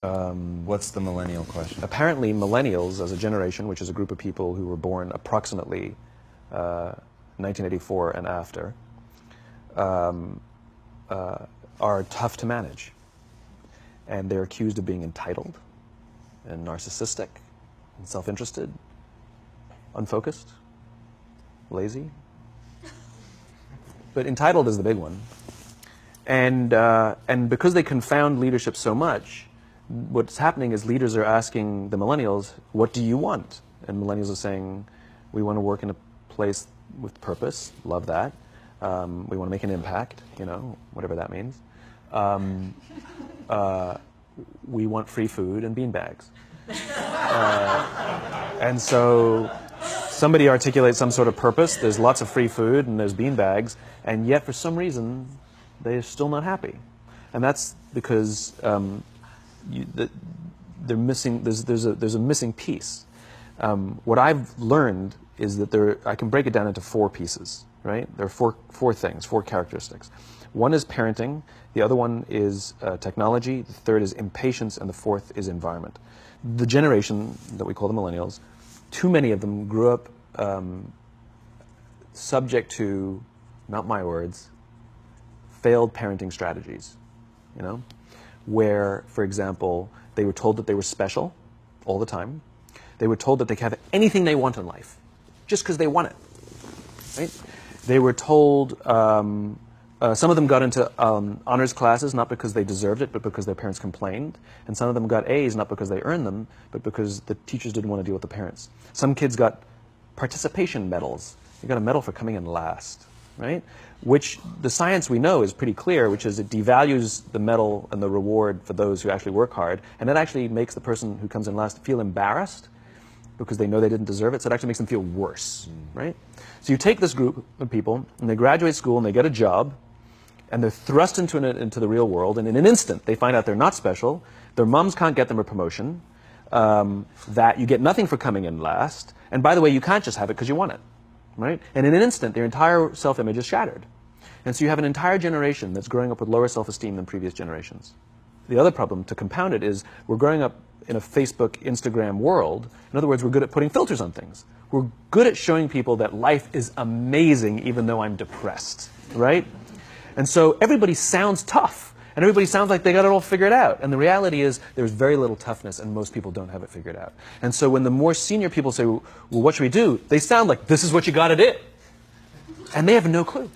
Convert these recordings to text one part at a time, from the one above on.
What's the millennial question? Apparently, millennials as a generation, which is a group of people who were born approximately 1984 and after, are tough to manage. And they're accused of being entitled and narcissistic and self-interested, unfocused, lazy. But entitled is the big one. And because they confound leadership so much, what's happening is leaders are asking the millennials, what do you want? And millennials are saying, we want to work in a place with purpose, love that. We want to make an impact, you know, whatever that means. We want free food and beanbags. And so somebody articulates some sort of purpose, there's lots of free food and there's beanbags, and yet for some reason they're still not happy. And that's because they're missing, there's a missing piece. What I've learned is that I can break it down into 4 pieces, right? There are four things, 4 characteristics. One is parenting, the other one is technology, the third is impatience, and the fourth is environment. The generation that we call the millennials, too many of them grew up subject to, not my words, failed parenting strategies, you know? Where, for example, they were told that they were special all the time. They were told that they could have anything they want in life, just because they want it, right? They were told, some of them got into honors classes, not because they deserved it, but because their parents complained. And some of them got A's, not because they earned them, but because the teachers didn't want to deal with the parents. Some kids got participation medals. You got a medal for coming in last, right? Which the science we know is pretty clear, which is it devalues the medal and the reward for those who actually work hard, and it actually makes the person who comes in last feel embarrassed because they know they didn't deserve it, so it actually makes them feel worse, right? So you take this group of people, and they graduate school, and they get a job, and they're thrust into the real world, and in an instant, they find out they're not special, their moms can't get them a promotion, that you get nothing for coming in last, and by the way, you can't just have it because you want it, right? And in an instant, their entire self-image is shattered. And so you have an entire generation that's growing up with lower self-esteem than previous generations. The other problem, to compound it, is we're growing up in a Facebook, Instagram world. In other words, we're good at putting filters on things. We're good at showing people that life is amazing even though I'm depressed, right? And so everybody sounds tough, and everybody sounds like they got it all figured out. And the reality is there's very little toughness, and most people don't have it figured out. And so when the more senior people say, well, what should we do? They sound like, this is what you got to do. And they have no clue.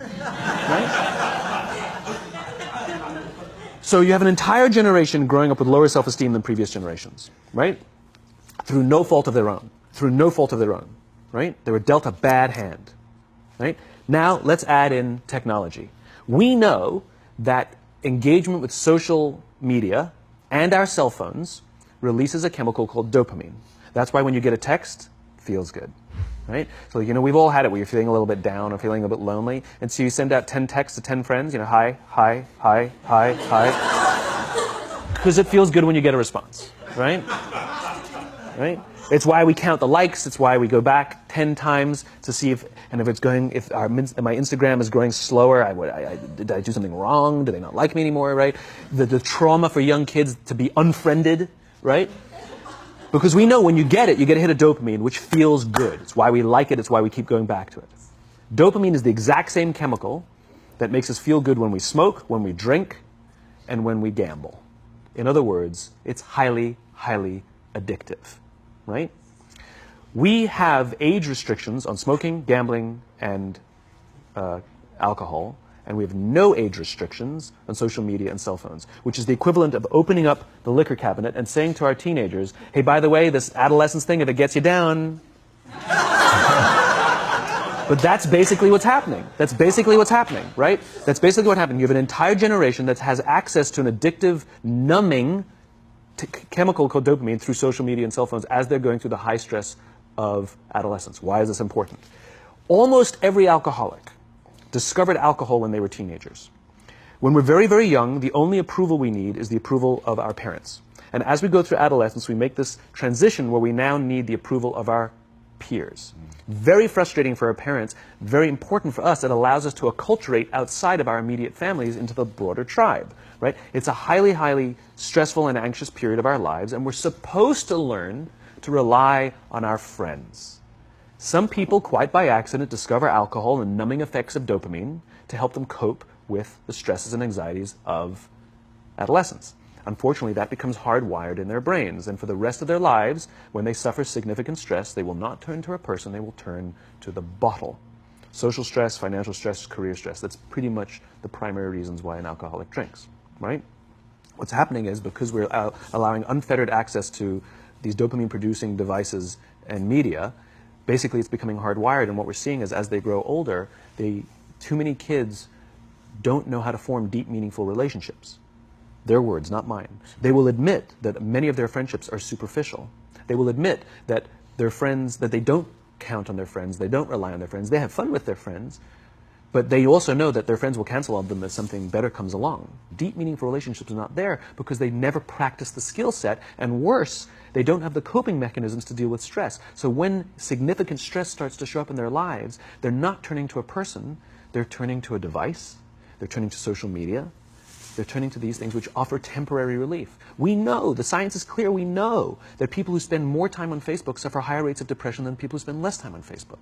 Right? So you have an entire generation growing up with lower self-esteem than previous generations, right? Through no fault of their own. Through no fault of their own, right? They were dealt a bad hand, right? Now let's add in technology. We know that engagement with social media and our cell phones releases a chemical called dopamine. That's why when you get a text, it feels good. Right? So, you know, we've all had it where you're feeling a little bit down or feeling a bit lonely, and so you send out 10 texts to 10 friends, you know, hi, hi, hi, hi, hi, because it feels good when you get a response, right? Right? It's why we count the likes, it's why we go back 10 times to see if my Instagram is growing slower, did I do something wrong, do they not like me anymore, right? The trauma for young kids to be unfriended, right? Because we know when you get a hit of dopamine, which feels good. It's why we like it. It's why we keep going back to it. Dopamine is the exact same chemical that makes us feel good when we smoke, when we drink, and when we gamble. In other words, it's highly, highly addictive, right? We have age restrictions on smoking, gambling, and alcohol, and we have no age restrictions on social media and cell phones, which is the equivalent of opening up the liquor cabinet and saying to our teenagers, hey, by the way, this adolescence thing, if it gets you down. But that's basically what's happening. That's basically what's happening, right? That's basically what happened. You have an entire generation that has access to an addictive, numbing chemical called dopamine through social media and cell phones as they're going through the high stress of adolescence. Why is this important? Almost every alcoholic discovered alcohol when they were teenagers. When we're very, very young, the only approval we need is the approval of our parents. And as we go through adolescence, we make this transition where we now need the approval of our peers. Very frustrating for our parents, very important for us. It allows us to acculturate outside of our immediate families into the broader tribe, right? It's a highly, highly stressful and anxious period of our lives, and we're supposed to learn to rely on our friends. Some people, quite by accident, discover alcohol and numbing effects of dopamine to help them cope with the stresses and anxieties of adolescence. Unfortunately, that becomes hardwired in their brains, and for the rest of their lives, when they suffer significant stress, they will not turn to a person, they will turn to the bottle. Social stress, financial stress, career stress, that's pretty much the primary reasons why an alcoholic drinks, right? What's happening is, because we're allowing unfettered access to these dopamine-producing devices and media, basically it's becoming hardwired, and what we're seeing is, as they grow older, too many kids don't know how to form deep, meaningful relationships. Their words, not mine. They will admit that many of their friendships are superficial. They will admit that their friends, that they don't count on their friends, they don't rely on their friends, they have fun with their friends, but they also know that their friends will cancel on them as something better comes along. Deep, meaningful relationships are not there because they never practice the skill set, and worse, they don't have the coping mechanisms to deal with stress. So when significant stress starts to show up in their lives, they're not turning to a person, they're turning to a device, they're turning to social media, they're turning to these things which offer temporary relief. We know, the science is clear, we know that people who spend more time on Facebook suffer higher rates of depression than people who spend less time on Facebook.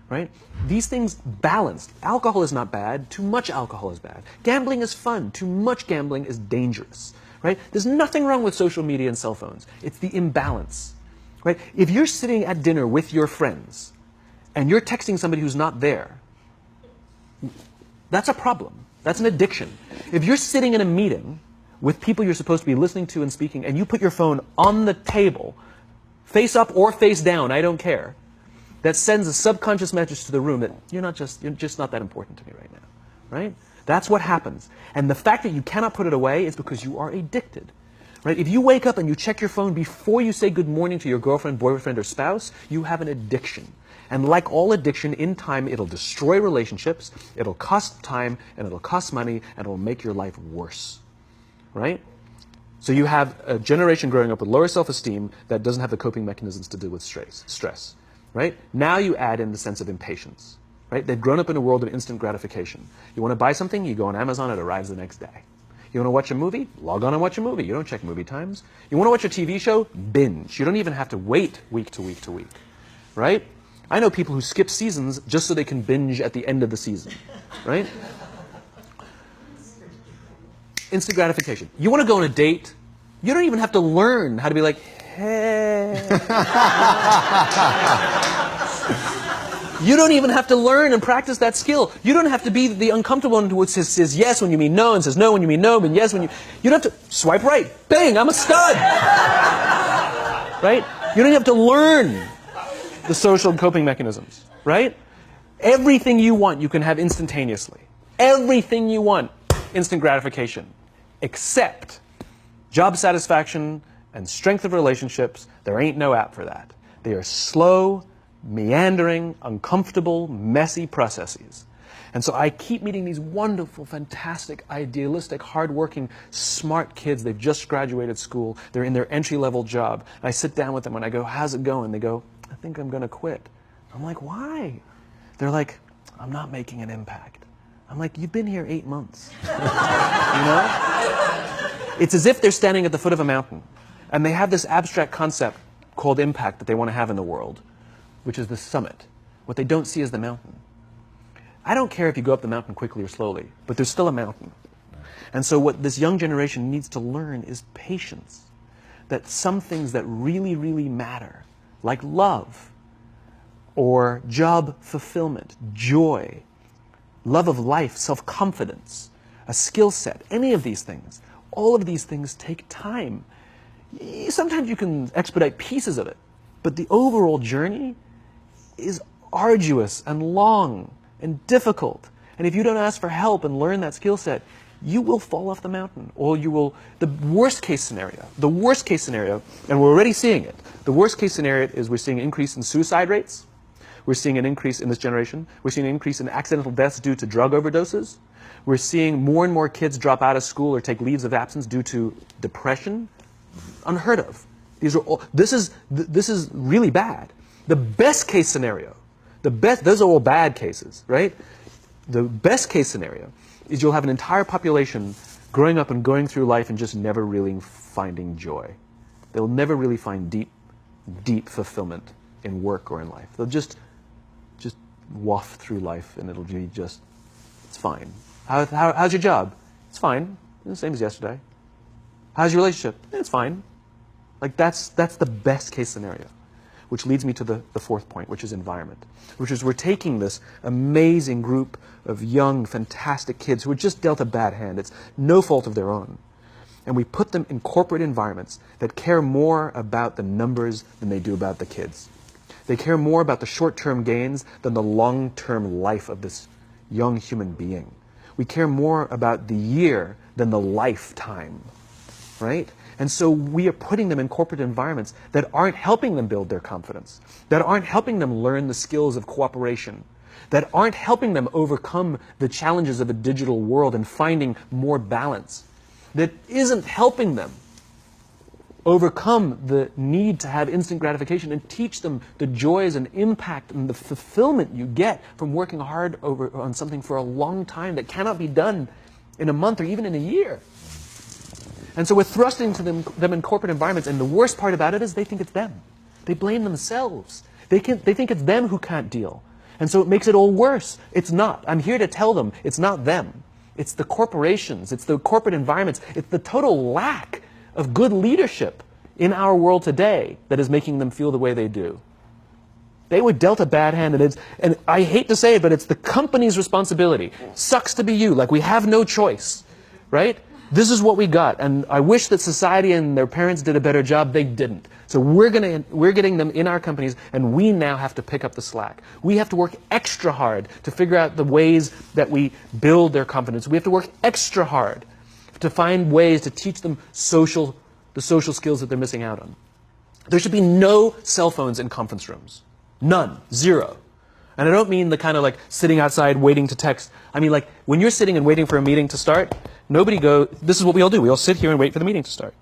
Right? These things balanced. Alcohol is not bad, too much alcohol is bad. Gambling is fun, too much gambling is dangerous. Right? There's nothing wrong with social media and cell phones. It's the imbalance. Right? If you're sitting at dinner with your friends and you're texting somebody who's not there, that's a problem. That's an addiction. If you're sitting in a meeting with people you're supposed to be listening to and speaking, and you put your phone on the table, face up or face down, I don't care, that sends a subconscious message to the room that you're just not that important to me right now. Right? That's what happens. And the fact that you cannot put it away is because you are addicted. Right? If you wake up and you check your phone before you say good morning to your girlfriend, boyfriend, or spouse, you have an addiction. And like all addiction, in time, it'll destroy relationships, it'll cost time, and it'll cost money, and it'll make your life worse. Right? So you have a generation growing up with lower self-esteem that doesn't have the coping mechanisms to deal with stress. Right? Now you add in the sense of impatience. Right? They've grown up in a world of instant gratification. You want to buy something, you go on Amazon, it arrives the next day. You want to watch a movie? Log on and watch a movie. You don't check movie times. You want to watch a TV show? Binge. You don't even have to wait week to week to week. Right? I know people who skip seasons just so they can binge at the end of the season. Right? Instant gratification. You want to go on a date? You don't even have to learn how to be like, hey. You don't even have to learn and practice that skill. You don't have to be the uncomfortable one who says yes when you mean no, and says no when you mean no, and yes when you... You don't have to swipe right. Bang, I'm a stud. Right? You don't have to learn the social coping mechanisms. Right? Everything you want, you can have instantaneously. Everything you want, instant gratification. Except job satisfaction and strength of relationships, there ain't no app for that. They are slow, meandering, uncomfortable, messy processes. And so I keep meeting these wonderful, fantastic, idealistic, hardworking, smart kids. They've just graduated school. They're in their entry-level job. And I sit down with them and I go, how's it going? They go, I think I'm going to quit. I'm like, why? They're like, I'm not making an impact. I'm like, you've been here 8 months. You know? It's as if they're standing at the foot of a mountain. And they have this abstract concept called impact that they want to have in the world, which is the summit. What they don't see is the mountain. I don't care if you go up the mountain quickly or slowly, but there's still a mountain. And so what this young generation needs to learn is patience. That some things that really, really matter, like love, or job fulfillment, joy, love of life, self-confidence, a skill set, any of these things, all of these things take time. Sometimes you can expedite pieces of it, but the overall journey is arduous and long and difficult. And if you don't ask for help and learn that skill set, you will fall off the mountain. Or you will, the worst case scenario, and we're already seeing it, the worst case scenario is we're seeing an increase in suicide rates. We're seeing an increase in this generation. We're seeing an increase in accidental deaths due to drug overdoses. We're seeing more and more kids drop out of school or take leaves of absence due to depression. Unheard of. These are all, this is really bad. The best case scenario, those are all bad cases, right? The best case scenario is you'll have an entire population growing up and going through life and just never really finding joy. They'll never really find deep fulfillment in work or in life. They'll just waft through life and it'll be just, it's fine. How's your job? It's fine. It's the same as yesterday. How's your relationship? It's fine. Like that's the best case scenario. Which leads me to the fourth point, which is environment. Which is we're taking this amazing group of young, fantastic kids who are just dealt a bad hand. It's no fault of their own. And we put them in corporate environments that care more about the numbers than they do about the kids. They care more about the short-term gains than the long-term life of this young human being. We care more about the year than the lifetime, right? And so we are putting them in corporate environments that aren't helping them build their confidence, that aren't helping them learn the skills of cooperation, that aren't helping them overcome the challenges of a digital world and finding more balance, that isn't helping them overcome the need to have instant gratification and teach them the joys and impact and the fulfillment you get from working hard on something for a long time that cannot be done in a month or even in a year. And so we're thrusting to them in corporate environments, and the worst part about it is they think it's them. They blame themselves. They think it's them who can't deal. And so it makes it all worse. It's not. I'm here to tell them it's not them. It's the corporations. It's the corporate environments. It's the total lack of good leadership in our world today that is making them feel the way they do. They were dealt a bad hand, and I hate to say it, but it's the company's responsibility. Sucks to be you. Like, we have no choice, right? This is what we got, and I wish that society and their parents did a better job. They didn't. So we're getting them in our companies, and we now have to pick up the slack. We have to work extra hard to figure out the ways that we build their confidence. We have to work extra hard to find ways to teach them the social skills that they're missing out on. There should be no cell phones in conference rooms. None. Zero. And I don't mean the kind of like sitting outside waiting to text. I mean like when you're sitting and waiting for a meeting to start, this is what we all do. We all sit here and wait for the meeting to start.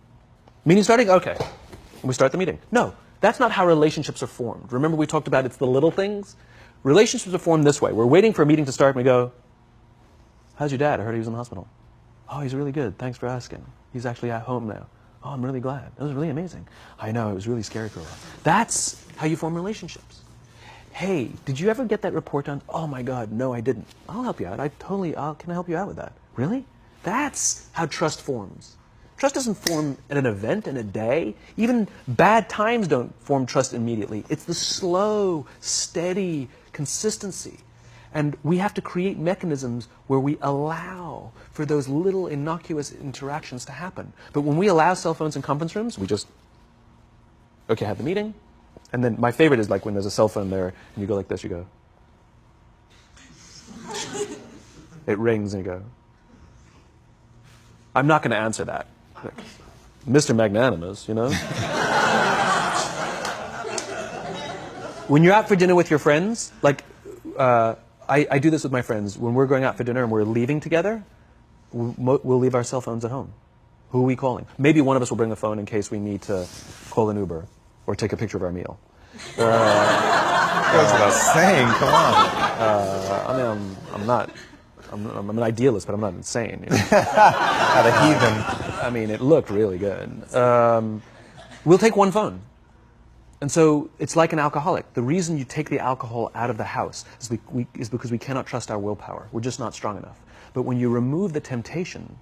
Meeting starting? Okay. And we start the meeting. No, that's not how relationships are formed. Remember we talked about it's the little things? Relationships are formed this way. We're waiting for a meeting to start and we go, how's your dad? I heard he was in the hospital. Oh, he's really good. Thanks for asking. He's actually at home now. Oh, I'm really glad. That was really amazing. I know, it was really scary for a while. That's how you form relationships. Hey, did you ever get that report done? Oh my God, no, I didn't. I'll help you out. Can I help you out with that? Really? That's how trust forms. Trust doesn't form at an event in a day. Even bad times don't form trust immediately. It's the slow, steady consistency. And we have to create mechanisms where we allow for those little innocuous interactions to happen. But when we allow cell phones in conference rooms, we just, okay, have the meeting. And then my favorite is like when there's a cell phone there and you go like this, you go. It rings and you go. I'm not going to answer that. Like, Mr. Magnanimous, you know? When you're out for dinner with your friends, like, I do this with my friends. When we're going out for dinner and we're leaving together, we'll leave our cell phones at home. Who are we calling? Maybe one of us will bring the phone in case we need to call an Uber or take a picture of our meal. Goes without saying, come on. I'm an idealist, but I'm not insane. You know? Not a heathen. I mean, it looked really good. We'll take one phone. And so it's like an alcoholic. The reason you take the alcohol out of the house is because we cannot trust our willpower. We're just not strong enough. But when you remove the temptation,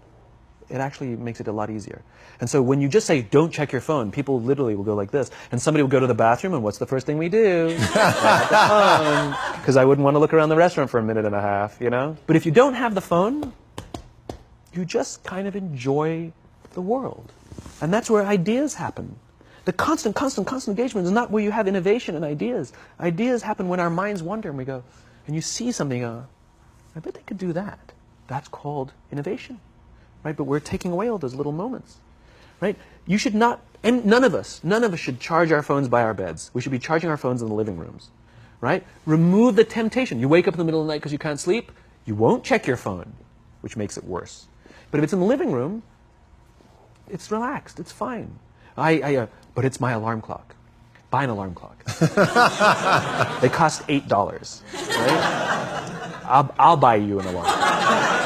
it actually makes it a lot easier. And so when you just say, don't check your phone, people literally will go like this. And somebody will go to the bathroom, and what's the first thing we do? Because I wouldn't want to look around the restaurant for a minute and a half, you know? But if you don't have the phone, you just kind of enjoy the world. And that's where ideas happen. The constant engagement is not where you have innovation and ideas. Ideas happen when our minds wander and we go, and you see something, I bet they could do that. That's called innovation, right? But we're taking away all those little moments, right? You should not, and none of us should charge our phones by our beds. We should be charging our phones in the living rooms, right? Remove the temptation. You wake up in the middle of the night because you can't sleep, you won't check your phone, which makes it worse. But if it's in the living room, it's relaxed, it's fine. But it's my alarm clock. buy an alarm clock. They cost $8, right? I'll buy you an alarm clock.